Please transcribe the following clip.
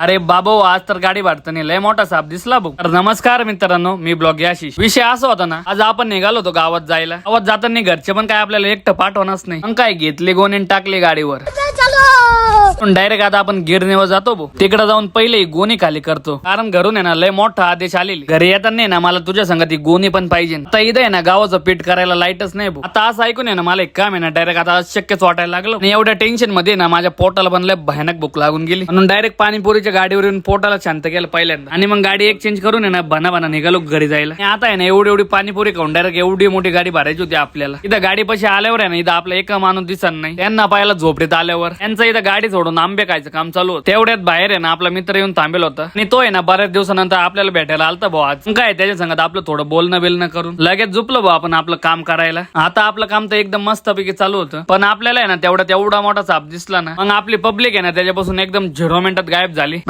अरे बाबा आज तर गाडी भारताने लय मोठा साप दिसला भाऊ. तर नमस्कार मित्रांनो, मी ब्लॉग याशिष. विषय असा होता ना, आज आपण निघालो होतो गावात जायला. गावात जाताना घरचे पण काय आपल्याला एकटं पाठवणारच नाही. मग काय घेतले गोणी टाकले गाडीवर. डायरेक्ट आता आपण गिरणीवर जातो भाऊ. तिकडे जाऊन पहिले गोणी खाली करतो, कारण घरून आहे ना लय मोठा आदेश आलेली. घरी येताना ना मला तुझ्या संगती गोणी पण पाहिजे. आता इथे आहे ना गावाचं पीठ करायला लाईटच नाही भाऊ. आता असं ऐकून आहे ना मला एक काम आहे ना डायरेक्ट आता शक्यच वाटायला लागलं. आणि एवढ्या टेन्शन मध्ये ना माझ्या पोटाला पण लय भयानक भूक लागून गेली. म्हणून डायरेक्ट पाणीपुरीच्या गाडीवर येऊन पोटाला शांत केलं पहिल्यांदा. आणि मग गाडी एक्सचेंज करून आहे ना बना निघालो घरी जायला. आणि आता आहे ना एवढी पाणीपुरी खाऊन डायरेक्ट एवढी मोठी गाडी भरायची होती आपल्याला. इथं गाडी पशी आल्यावर आहे ना इथं आपला एका माणूस दिसत नाही. त्यांना पाहायला झोपडीत आल्यावर त्यांचं इथं गाडी सोडून आंबे खायचं काम चालू होतं. तेवढ्यात बाहेर आहे ना आपला मित्र येऊन थांबेल होता. आणि तो आहे ना बऱ्याच दिवसानंतर आपल्याला भेटायला आलता भाऊ. आज काय त्याच्या संगत आपलं थोडं बोलणं करून लगेच झोपलो भाऊ आपण आपलं काम करायला. आता आपलं काम तर एकदम मस्तपैकी चालू होतं. पण आपल्याला आहे ना तेवढा मोठा साप दिसला ना, मग आपली पब्लिक आहे ना त्याच्यापासून एकदम 0 मिनिटात गायब झाली.